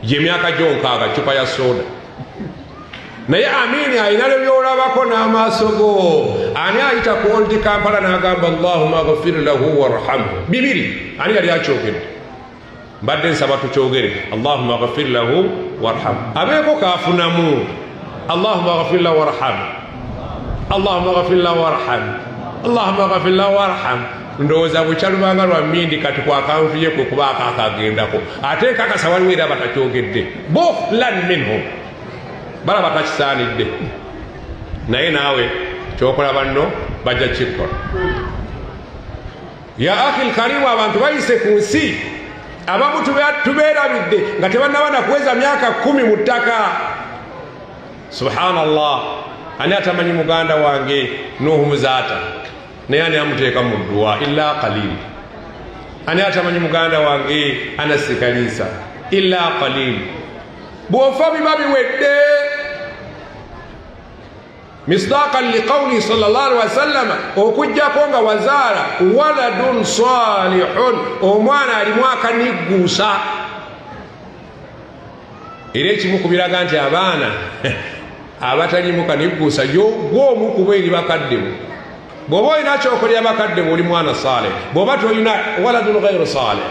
ye myaka gy'onkaaga cupa ya soda naye amini ayina byolabako n'amaaso go. Ani ayita ku Old Kampala n'agamba Allahumma ghfir lahu warhamhu? Bibiri ani yali akyogedde? Mbadde nsaba tukyogere Allahumma ghfir lahu warhamhu. Abeeko kaafunamu Allahumma ghfir lahu warhamhu, Allahumma ghfir lahu warhamhu, Allahumma ghfir lahu warhamhu. Ndowooza bukyalubanga lwa mmindi kati ku akantu ye kwe kuba akagendako ate kakasa waliwo era batakyogedde buhlan minhum balaba takisaanidde. Naye naawe kyokola banno bajja kikola. Ya akhi lkarimu, abantu bayise ku nsi abamu tubeerabidde nga tebannaba nakuweza myaka 10 mu ttaka. Subhanallah, ani atamanyi muganda wange Nuhu Muzaata naye ani amuteeka mu dduwa illa qalil? Ani atamanyi muganda wange Anas Kalisa illa qalil? Bw'ofa biba biwedde. Misdaqan liqawli sallallahu alaihi wasallam, okujjako nga wazaala waladun salihun, omwana alimu akanigguusa. Era ekimu ku biraga nti abaana abatalimu kanigguusa gw'omu kuba eri bakaddemu. Bw'oba olina kyokolera bakaddemu oli mwana salih, bw'oba tolina waladun ghayru salih.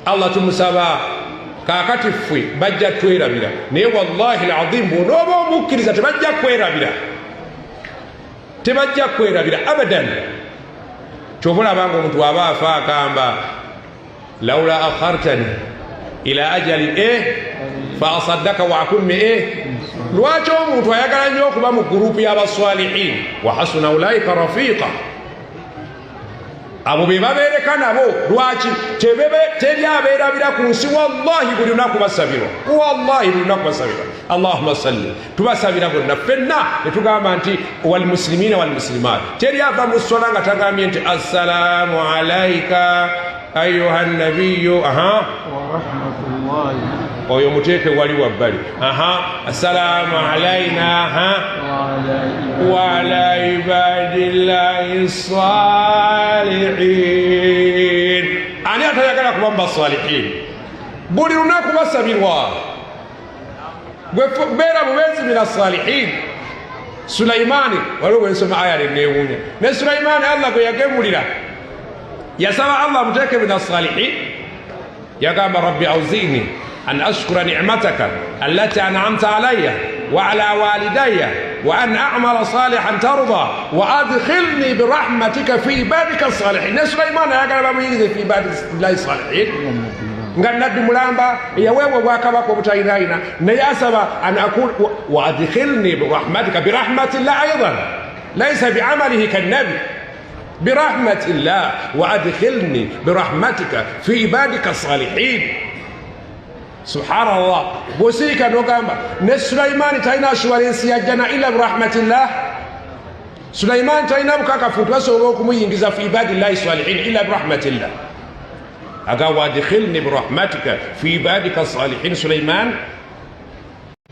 Allah tumusaba kakati ffe bajja twerabira, naye wallahi alazim bw'onooba omukkiriza tebajja kwerabira, tebajja kwerabira abadan. Kyova olabanga omuntu aba afa agamba laula akhartani ila ajali fa asaddaka wa akun lwaki omuntu ayagala nnyo okuba mu gurupu y'abaswalihin wa hasuna ulaika rafiqa? Abo be babeereka nabo. Lwaki? Teri abeerabira ku nsi. Wallahi buli lunaku basabirwa, wallahi buli lunaku basabirwa. Allahumma salli, tubasabira bonna ffenna ne tugamba nti walmuslimina walmuslimat. Teri ava mu swala nga tagambye nti assalamu alaika ayuha nabiyyu wa rahmatullahi, oyo muteeke wali wabbali. Assalamu alaina wa ala ibadillahi salihin. Ani atayagala kuba mu basalihin? Buli lunaku basabirwa. Gwe beera mubenzi mina salihin. Sulaimani waliwo bwensoma aya neewuunya, ne Sulaimani Allah gwe yagemulira yasaba Allah muteeke mina salihin. Yagamba rabbi awzini أن أشكر نعمتك التي أنعمت علي وعلى والدي وأن أعمل صالحا ترضى وأدخلني برحمتك في عبادك الصالحين. سليمان يقول بميزه في عباد الله الصالحين. قال نبي ملامبا يوم واكبك وبتايناينا نياسبا أن أكون وأدخلني برحمتك، برحمة الله أيضا ليس بعمله كالنبي، برحمة الله وأدخلني برحمتك في عبادك الصالحين. Subhanallah, bosika nogamba ne Sulaiman taina assurance ya jana illa birahmatillah. Sulaiman taina bukakafu twasobola okumuyingiza fi ibadillahi salihin illa birahmatillah. Aga wadkhilni birahmatika fi ibadika salihin. Sulaiman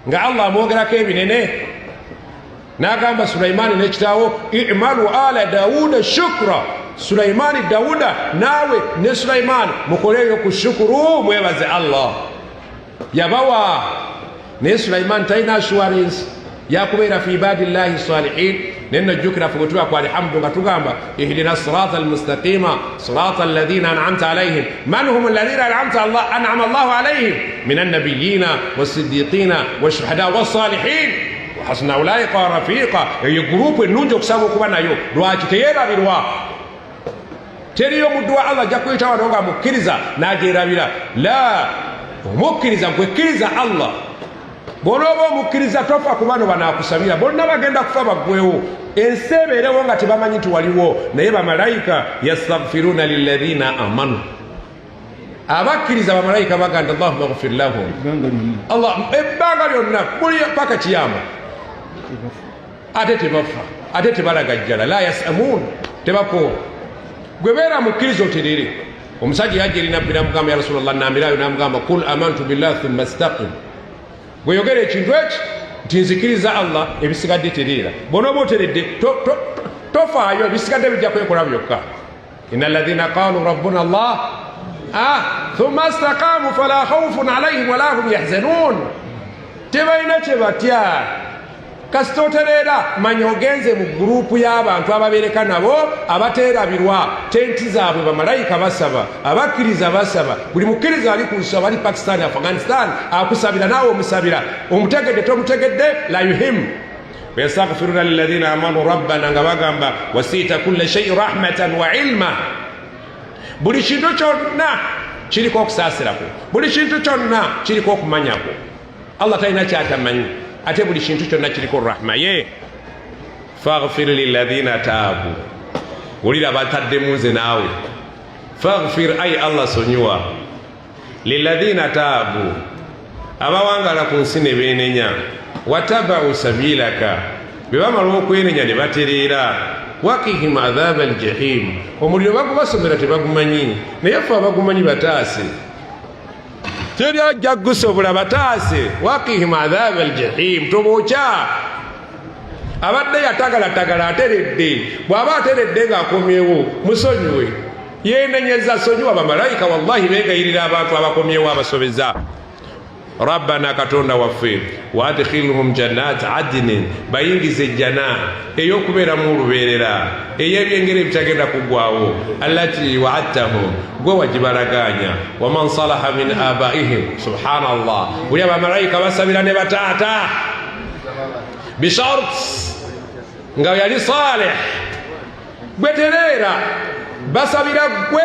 nga Allah mogerako ebinene nagamba Sulaiman ne kitawo i'malu ala Dawuda shukra. Sulaiman Dawuda nawe ne Sulaiman mukoleyo kushukuru, mwebaze Allah yabawa. Ne Sulaiman taina assurance yakubeera fi ibadillahi salihin. Nenajjukira fugutuba kwa alhamdu nga tugamba ihdina sirata almustaqima sirata alladhina an'amta alayhim man hum alladhina an'ama Allahu alayhim min annabiyina was-siddiqina wash-shuhada was-salihin wa hasuna ulaika rafiqa. Eyo gurupu ennungi okusaba okuba nayo. Lwaki teyerabirwa? Teriyo muddu wa Allah ajja kuyita wano nga mukkiriza n'agyerabira. La, omukkiriza gwekkiriza Allah. Bw'onooba omukkiriza tofa ku bano banaakusabira, bonna bagenda kufa baggwewo. Ensi ebeerewo nga tebamanyi nti waliwo, naye bamalayika yastaghfiruna lilladhina amanu. Abakkiriza bamalayika bagamba Allahumma ghfir lahum. Allah ebbanga lyonna buli paka kiyama ate tebafa, ate tebalagajjala. La yasamun, tebakoowa. Gwe beera mukkiriza oterere. Omusajja yajja eri nabbi n'amugamba ya Rasulullah, namirayo n'amugamba kul amantu billahi thumma istaqim. Gweyogera ekintu eki nti nzikiriza Allah, ebisigadde tereera. Bw'onooba oteredde tofaayo, ebisigadde bijja kwekola byokka. Inna alladhina qalu rabbuna Allah ثم استقاموا فلا خوف عليهم ولا هم يحزنون tebalina kye batya kasitoterera manya ogenze mu gurupu y'abantu ababeereka nabo abateerabirwa tenti zaabwe bamalayika basaba abakkiriza basaba buli mukkiriza ali ku nsaba ali Pakistan Afghanistan akusabira naawe omusabira omutegedde tomutegedde la yuhim ويستغفرون للذين آمنوا ربنا nga bagamba wasiita kulla shay'in rahmatan wa ilma buli kintu kyonna kiriko okusaasirako buli kintu kyonna kiriko okumanyako Allah talina kyatamanyi ate buli kintu kyonna kiriko rahma ye faghfir lilladhina taabu wulira bataddemu nze naawe faghfir ay Allah sonyiwa lilladhina taabu abawangala ku nsi ne beenenya watabau sabilaka bebamala okwenenya ne batereera wakihim adhaba aljahim omuliro bagubasomera tebagumanyi naye ffe abagumanyi bataase teri ajja gusobula bataase wakihim adhaba aljahim tobookya abadde yatagalataagala ateredde bw'aba ateredde ng'akomyewo musonyiwe yeenenyeza sonyiwa bamalayika wallahi beegayirira abantu abakomyewo abasobeza rabbana katonda waffe waadkhilhum jannat adnin bayingize ejjana ey'okubeeramu olubeerera ey'ebyengeri ebitagenda kuggwawo allati waadtahum gwe wagibalaganya waman salaha min abaihim subhanallah buli abamalayika basabira ne bataata bishart nga yali salih gwe tereera basabira gwe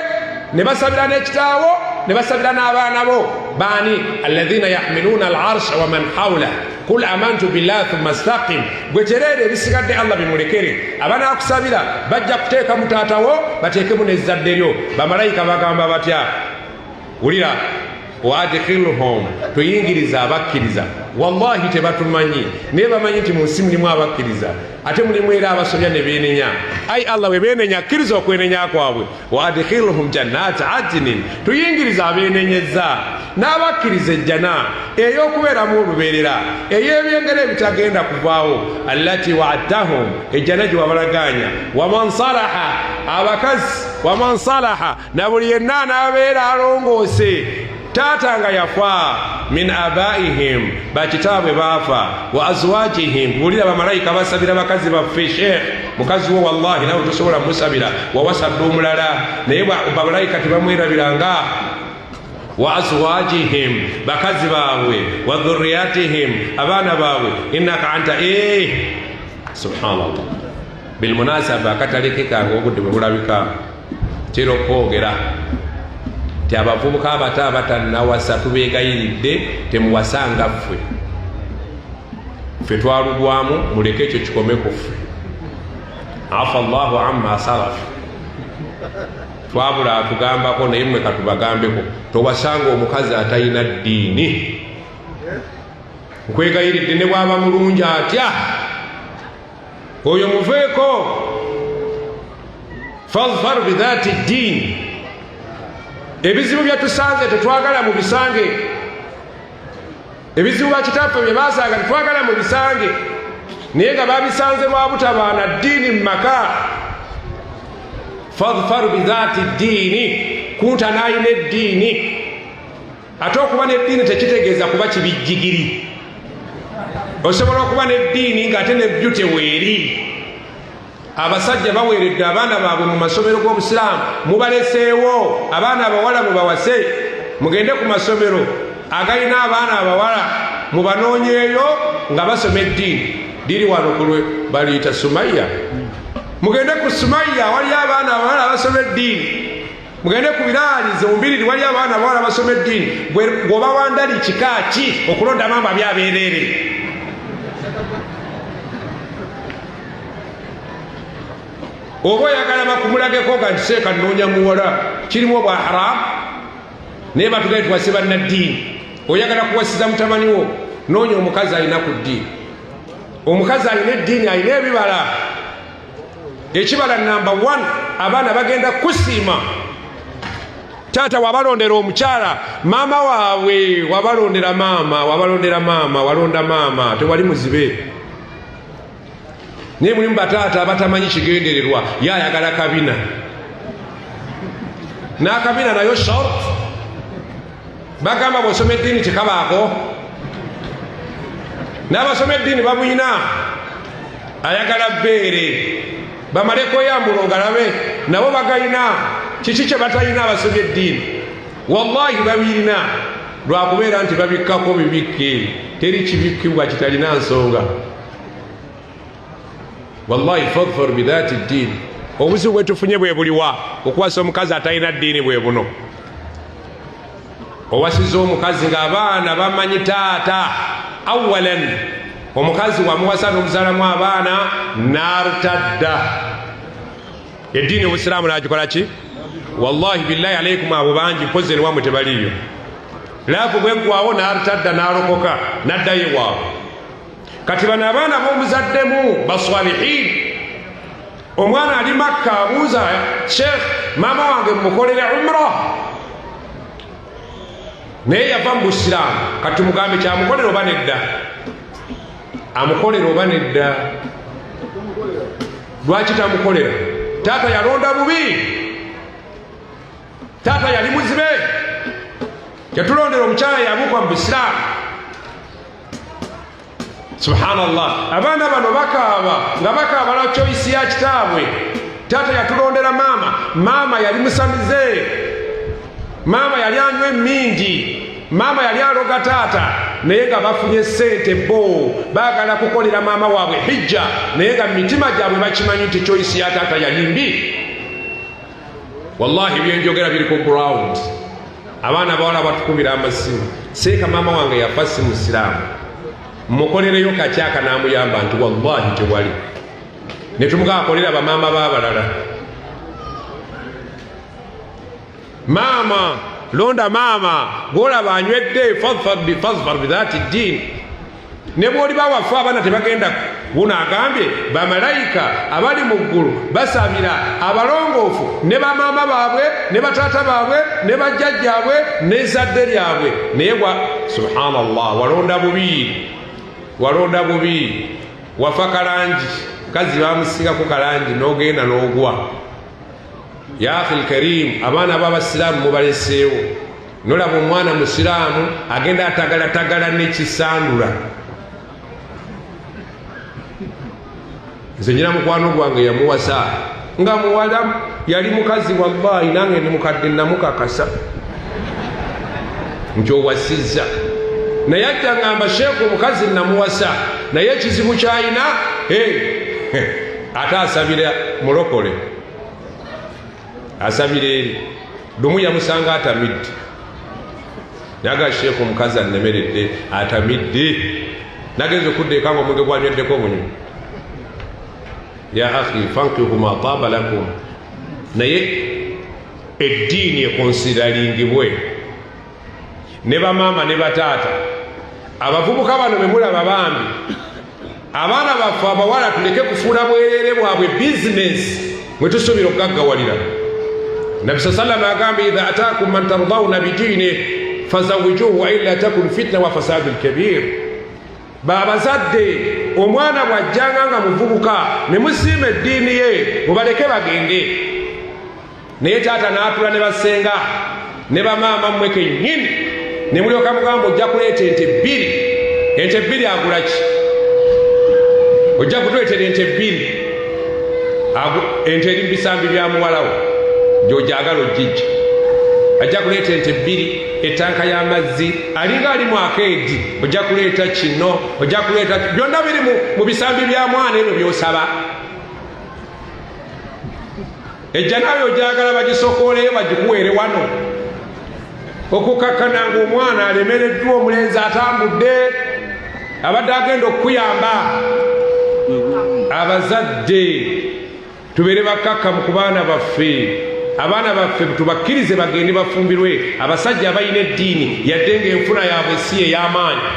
ne basabira n'ekitaawo ne basabira n'abaana bo baani alladhina yahmiluna alarsha wa man hawla kul amantu billahi thumma istaqim gwe tereera ebisigadde Allah bimulekere abanaakusabira bajja kuteeka mu taatawo bateekemu n'ezzadde lyo bamalayika bagamba batya wulira waadkhilhum tuyingiriza abakkiriza wallahi tebatumanyi naye bamanyi nti mu nsi mulimu abakkiriza ate mulimu era abasobya ne beenenya ayi Allah bwe beenenya kkiriza okwenenya kwabwe waadkhilhum jannati adnin tuyingiriza abeenenyeza n'abakkiriza ejjana ey'okubeeramu olubeerera ey'ebyengeri ebitagenda kuvaawo allati waadtahum ejjana gye wabalaganya waman salaha abakazi waman salaha na buli yenna anaabeera alongoose taata nga yafa min abaihim bakitaabwe baafa wa azwajihim wulira bamalayika basabira bakazi baffe sheekh mukazi wo wallahi nawe tosobola musabira wawasadde omulala naye bamalayika tebamwerabiranga wa azwajihim bakazi baabwe wa dhurriyatihim abaana baabwe innaka anta subhanallah bilmunasaba akatalekekanga obudde bwe bulabika kiro kwogera ti abavubuka abato abatannawasa tubeegayiridde temuwasanga ffe twalugwamu muleke ekyo kikome ku ffe afa allahu amma salaf twabula atugambako naye mmwe katubagambeko towasanga omukazi atalina ddiini nkwegayiridde ne bwaba mulungi atya oyo muveeko fadfar bidhati ddiini ebizibu byetusanze tetwagala mu bisange ebizibu bakitaffe bye basanga tetwagala mu bisange naye nga babisanze lwa butabaana ddiini mu maka fadfar bidhati ddiini kunta naayina eddiini ate okuba n'eddiini tekitegeeza kuba kibijjigiri osobola okuba n'eddiini ng'ate nebyo teweeri abasajja baweeredde abaana baabwe mu masomero g'obusiraamu mubaleseewo abaana abawala mubawase mugende ku masomero agalina abaana abawala mubanoonyeeyo nga basoma eddiini diri wano kulwe baliyita Sumaya mugende ku Sumaya waliyo abaana abawala abasoma eddiini mugende ku biraalize mumbiriri waliyo abaana abawala abasoma eddiini gwoba wandali kika ki okulonda mamba byabeerere oba oyagala bakumulageko nga ntiseeka nnoonya muwala kirimu obwa haramu naye batugaye tuwase bannaddiini oyagala kuwasiza mutabani wo noonya omukazi alina ku ddiini omukazi alina eddiini alina ebibala ekibala namba 1 abaana bagenda kusiima taata wabalondera omukyala maama waabwe wabalondera maama walonda maama tewali muzibe naye mulimu bataata abatamanyi kigendererwa yayagala kabina n'akabina nayo short bagamba bw'osoma eddiini tekabaako n'abasoma eddiini babuyina ayagala bbeere bamaleko yambulo ngalabe nabo bagayina kiki kye batalina abasomye eddiini wallahi babirina lwakubeera nti babikkako bibikke teri kibikkibwa kitalina nsonga wallahi fadfar bidhati ddiini obuzibu bwetufunye bwe buliwa okuwasa omukazi atalina ddiini bwe buno owasiza omukazi ng'abaana bamanyi taata awalan omukazi wamuwasa n'omuzaalamu abaana nartadda eddiini obusiraamu nagikola ki wallahi billahi alaikum abo bangi mpozi niwamwe tebaliyo laafu bweggwawo nartadda n'alokoka n'addayo ewaabwe kati bano abaana b'omuzaddemu baswalihin omwana ali makka abuuza sheekh maama wange mukolere umra naye yava mu busiraamu kati tumugambe kyamukolera oba nedda amukolera oba nedda lwaki tamukolera taata yalonda bubi taata yali muzibe yatulondera omukyala yabukwa mu busiraamu subhanallah abaana bano bakaaba nga bakaaba lwa choisi ya kitaabwe taata yatulondera maama yali musamize maama yali anywa emingi maama yali aloga taata naye nga bafunye sente bo baagala kukolera maama waabwe hijja naye nga mitima gyabwe bakimanyi nti choisi ya taata yali mbi wallahi byenjogera biri ku ground abaana bawala batukubira amasimu seeka maama wange yafa si musiraamu mukolereyo kakyaka n'amuyamba nti wallahi tewali ne tumugakolera bamaama b'abalala maama londa maama gwolaba anywedde fadfar bidhati ddiini ne bw'oli bawafu abaana tebagenda buno agambye bamalayika abali mu ggulu basabira abalongoofu ne bamaama baabwe ne bataata baabwe ne bajjajjaabwe n'ezzadde lyabwe naye subhanallah walonda bubi wafa kalangi kazi bamusigako kalangi n'ogenda n'ogwa ya akhi lkarim abaana b'abasiraamu mubaleseewo nolaba omwana musiraamu agenda atagalatagala n'ekisandula nze nyina mukwano gwange yamuwasa nga muwala yali mukazi wallahi nange ndi mukadde namukakasa nkyowasizza naye ajja ngamba sheekhu omukazi namuwasa naye ekizibu kyayina ate asabira mulokole asabira eri lumu yamusanga atamidde naga sheekhu omukazi annemeredde atamidde nagenza okuddeeka nga omwenge gwanyweddeko omunywa ya akhi fankihu ma taaba lakum naye eddiini ekonsiralingibwe ne bamaama ne bataata abavubuka bano bemulaba bambi abaana baffe abawala tuleke kufuula bwereere bwabwe bizinesi mwe tusuubira okugaggawalira nabi saa sallam agamba idha ataakum man tardawna bidiini fazawijuhu wa illa takun fitna wa fasadu lkabir babazadde omwana bwajjanga nga muvubuka ne musiima eddiini ye mubaleke bagende naye taata n'atula ne basenga ne bamaama mmwe kennyini ne mulyoka mugamba ojja kuleeta ente bbiri agula ki ojja kutuleetera ente bbiri ente eri mubisambi bya muwalawo gy'ojagala ogijja ajja kuleeta ente bbiri etanka y'amazzi alinga ali mu akeedi ojja kuleeta kino ojja kuleeta byonna biri mu bisambi bya mwana ebyo by'osaba ejja nawe ojagala bagisokooleyo bagikuweere wano okukakkana ng'omwana alemereddwa omulenzi atambudde abadde agenda okukuyamba abazadde tubeere bakkakkamu ku baana baffe abaana baffe tubakkirize bagende bafumbirwe abasajja abalina eddiini yadde ng'enfuna yaabwe si ey'amaanyi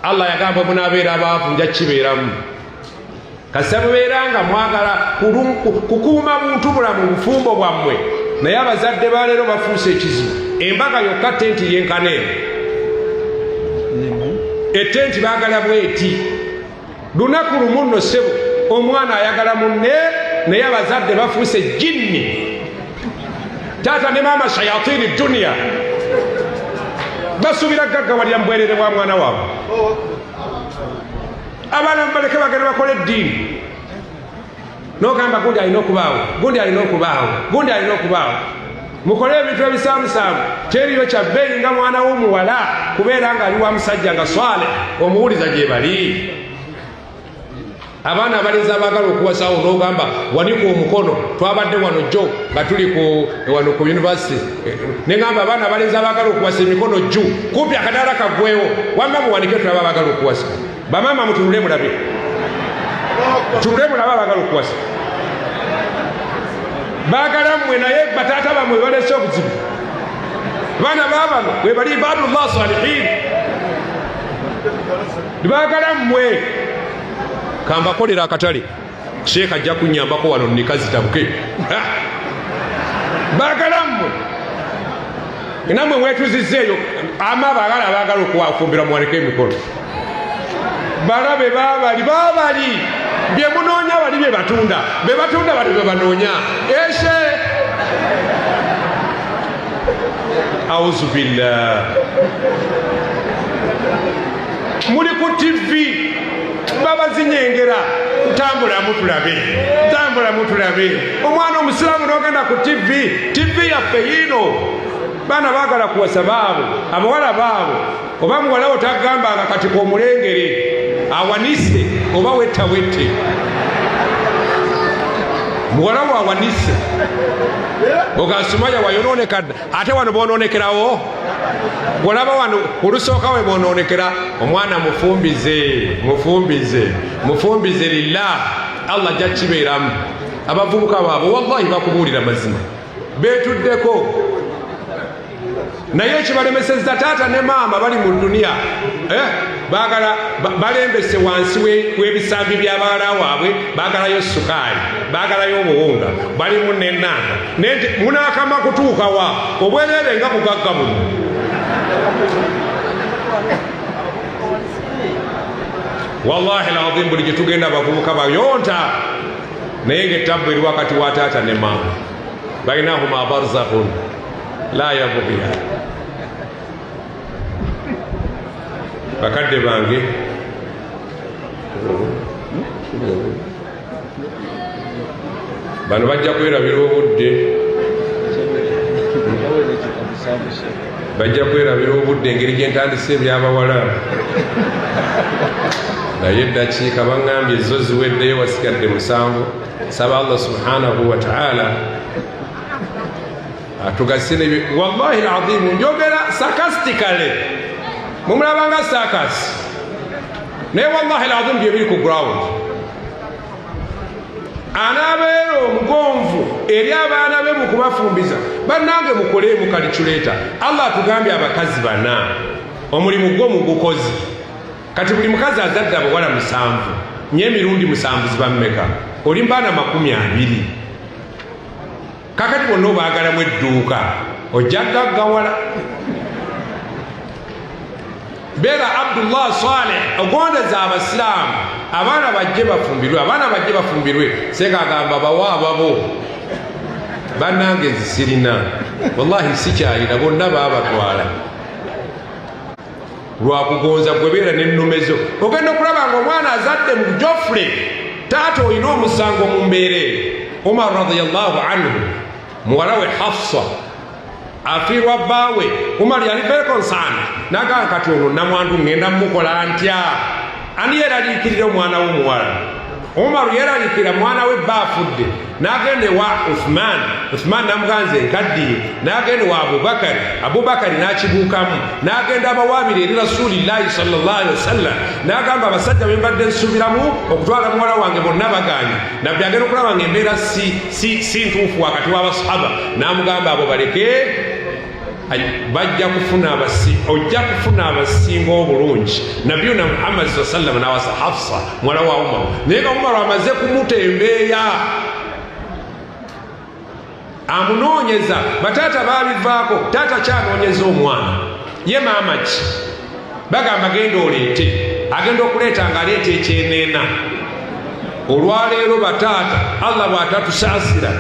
allah yagamba munaabeera abaavu nja kibeeramu kasita mubeera nga mwagala kukuuma buntu bulamu bufumbo bwammwe naye abazadde baleero bafuuse ekizibu embaga yokka tenti yenkana eno etenti baagala bweti lunaku lumu nno ssebo omwana ayagala munne naye abazadde bafuuse jinni taata ne maama shayatini duniya basubira gagga walya mbwerere bwa mwana waabwe abaana mubaleke bagenda bakole eddiini nogamba gundi alina okubaawo gundi alina okubaawo gundi alina okubaawo mukole ebintu ebisaamusaamu teriyo kya bbeeyi nga mwana w'omuwala kubeera nga ali wa musajja nga swale omuwuliza gye bali abaana abalenzi abaagala okuwasawo n'ogamba wanika omukono twabadde wano jjo nga tuli wano ku yunivasite neŋamba abaana abalenzi abaagala okuwasa emikono jju kumpi akadaala kaggwewo wamma muwanike tulaba abaagala okuwasa bamaama mutunule mulabe tunule mulabe abaagala okuwasa baagala mmwe naye bataata bamwe balese obuzibu baana baabano bwe bali ibadullah salihin baagala mmwe kambakolera akatale sheekh ajja kunyambako wano nikazitabuke baagala mmwe nammwe mwetuzizzeeyo ama baagala okuwafumbira muwanike emikono balabe baabali bye munoonya bali bye batunda bali bye banoonya eshe auzu billah muli ku TV babazinyengera tambula mutulabe omwana omusiraamu n'ogenda ku TV yaffe yino baana baagala kuwasa baabo abawala baabo oba muwalawo tagambanga kati komulengere awanise oba wetawete muwalawo awanise ogasumaya wayononeka ate wano bononekerawo olaba wano olusooka we bononekera omwana mufumbize lillah allah ajja kibeeramu abavubuka baabo wallahi bakubuulira mazima betuddeko naye ekibalemesezza taata ne maama bali mu duniya baagala balembese wansi w'ebisambi by'abaala waabwe baagalayo sukaali baagalayo obuwunga balimu n'ennanga naye nti munaakama kutuuka wa obwereere nga bugagga buno wallahi alazim buli gye tugenda abavubuka bayonta naye ng'ettabbu eri wakati wa taata ne maama bainahuma barzakhun la yabghiya bakadde bange bano bajja kwerabira obudde engeri gye ntandise ebyabawala naye eddakiika baŋŋambye zo ziweddeyo wasigadde 7 saba allah subhanahu wa ta'ala atugasire wallahi alazim njogera sarcastically mumulabanga sarcas naye wallahi alazim bye biri ku ground anaabeera omugonvu eri abaana be mu kubafumbiza bannange mukoleemu kaliculeta allah atugambye abakazi 4 omulimu gwo mugukozi kati buli mukazi azadde abawala 7 nye emirundi 7 ziba mmeka oli mbaana 20 kakati bonna obaagalamu edduuka ojja gaggawala beera abdullah saleh ogondeza abasiraamu abaana bajje bafumbirwe seeka agamba bawaababo bannange nzisirina wallahi sikyalina bonna baabatwala lwakugonza gwe beera n'ennumezo ogenda okulaba nga omwana azadde mu jofre taata olina omusango mu mbeere umar radiyallahu anhu muwala we hafsa afiirwa bbaawe umar yali very concerned nagamba kati ono namwandu ŋŋenda mukola ntya ani yeraliikirira omwana w'omuwala umaru yeraliikirira mwana we bba afudde n'agende wa uthman namuganze enkaddiye n'agende wa abubakari n'akibuukamu n'agenda abawaabire eri rasulillahi sallallahu alaihi wasallam n'agamba abasajja be mbadde nsubiramu okutwala muwala wange bonna baganye nabbi agenda okulaba nga embeera si ntuufu wakati w'abasahaba n'amugamba abo baleke ojja kufuna abasinga obulungi nabiyuna muhammad sallam n'awasa hafsa muwala wa umaru naye nga umaru amaze kumutembeeya amunoonyeza bataata babivaako taata kyanoonyeza omwana ye maama ki bagamba genda oleete agenda okuleeta nga aleeta ekyeneena olwaleero bataata allah bw'atatusaasira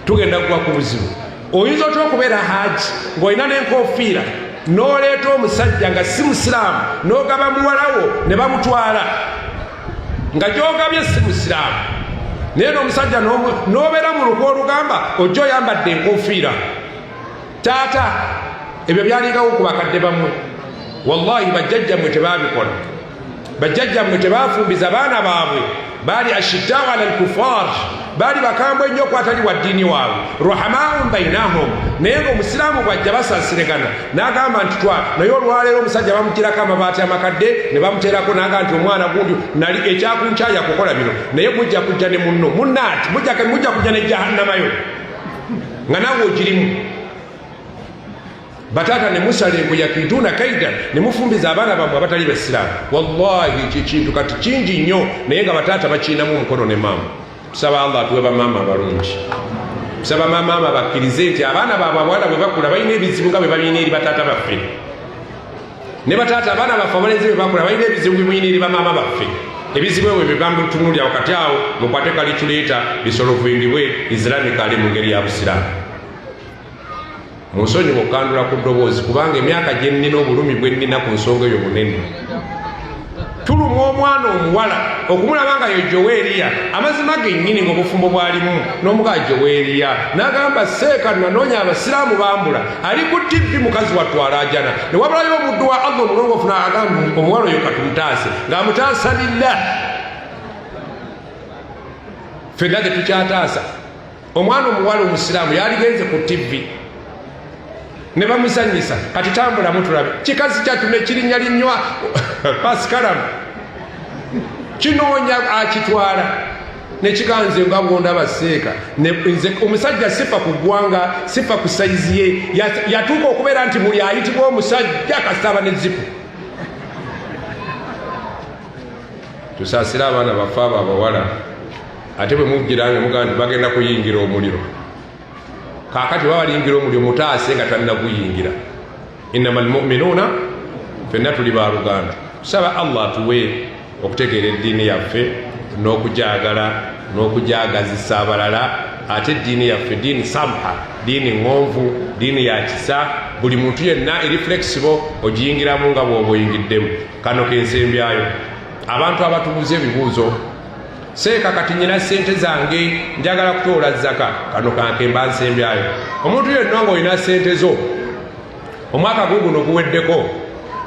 tugenda kugwa ku buzibu oyinza otya okubeera haji ng'olina n'enkofiira n'oleeta omusajja nga si musiraamu n'ogaba muwalawo ne bamutwala nga gy'ogabye si musiraamu naye n'omusajja n'obeera mu luko olugamba ojja oyambadde enkofiira taata ebyo byaligawo ku bakadde bammwe wallahi bajjajjammwe tebaabikola bajjajjammwe tebaafumbiza baana baabwe baali ashiddaawo ala alkufaar baali bakambwe ennyo okwatali wa ddiini waabwe rahamaun bainahum naye ng'omusiraamu bwajja basaasiregana n'agamba nti naye olwaleero omusajja bamugirako amabaati amakadde ne bamuteerako n'agamba nti omwana gundi nali ekyakunkyaya kukola bino naye mujja kujja ne munno munnaati mujja kujja ne jahannamayo nga naawe ogirimu batata ne musala engo yakiduna kaida ne mufumbiza abaana bammwe abatali basiraamu wallahi kikintu kati kingi nnyo naye nga batata bakiinamu omukono ne maama tusaba allah atuwe bamaama abalungi tusaba bamaama bakkirize nti abaana baabwe abawala bwe bakula balina ebizibu nga bwe balina eri batata baffe ne batata abaana baffe abalenzi bwe bakula balina ebizibu bwe balina eri bamaama baffe ebizibu ebyo bye bamutunuulira wakati awo mukwate kalikuleeta bisolovingibwe islamic mu ngeri ya busiraamu munsonyiwa okukandula ku ddoboozi kubanga emyaka gye nnina obulumi bwe nnina ku nsonga eyo bunene tuluma omwana omuwala okumulaba nga yo Joweeriya amazima gennyini ng'obufumbo bwalimu n'omugaa Joweeriya n'agamba seeka nanoonya abasiraamu bambula ali ku tv mukazi watwala ajana ne wabulayo omuddu wa allah omulongoofu n'agamba omuwala oyo katumutaase ng'amutaasa lillah ffenna tetukyataasa omwana omuwala omusiraamu yaligenze ku tv ne bamuzanyisa kati tambulamu tulabe kikazi kyatu ne kirinnya linnywa pasikalamu kinoonya akitwala nekiganze nga bwondaba seeka nze omusajja sifa ku ggwanga sifa ku sayizi ye yatuuka okubeera nti buli ayitibwa omusajja kasitaba ne zipu tusaasire abaana baffe abo abawala ate bwe mujjiranga mugamba nti bagenda kuyingira omuliro kakati babalingira omuliro mutaase nga tannaguyingira innama almuminuuna fenna tuli baluganda tusaba allah atuwe okutegeera eddiini yaffe n'okujagala n'okujagazisa abalala ate eddiini yaffe diini samha diini ŋonvu diini ya kisa buli muntu yenna eri flexible ogiyingiramu nga bw'oba oyingiddemu kano kensembyayo abantu abatubuza ebibuuzo seeka kati nyina sente zange njagala kutoola zaka kano kanke mba nsembyayo omuntu yenna ng'olina sente zo omwaka guguno guweddeko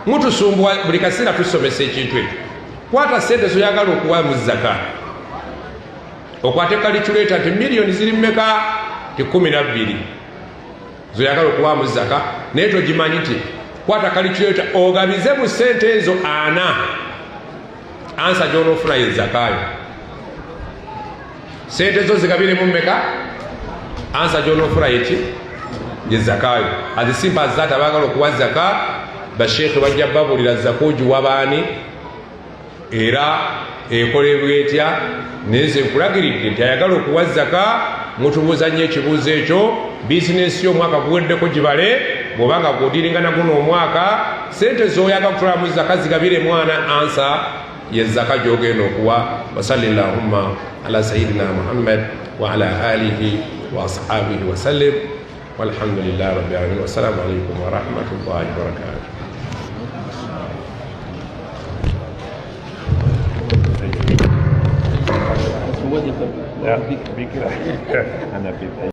mutusumbuwa buli kaseera tusomesa ekintu ekyo kwata sente zoyagala okuwa mu zaka okwate kalikuleeta nti miliyoni ziri mmeka ti 12 zoyagala okuwa mu zaka naye togimanyi nti kwata kalikuleeta ogabize mu sente ezo 4 ansa gy'onoofuna ye zakayo sente zo zigabire mu mmeka ansa gy'onoofuna yeki ye zakayo azisimpa azata abagala okuwa zaka basheekhe bajja babuulira zaka ogiwa baani era ekolebwa etya neze nkulagiridde nti ayagala okuwa zaka mutubuuza nnyo ekibuuzo ekyo bizinesi y'omwaka guweddeko gibale bw'obanga gwodiringana guno omwaka sente z'oyagala kutwala mu zaka zigabire mwana ansa ye zaka gy'ogenda okuwa wasalli llahumma ala sayidina muhammad wa ala alihi wa ashabihi wasallim walhamdulillahi rabbil alamin wassalamu alaikum wa rahmatullahi wa barakatuh. Ja, Bikira.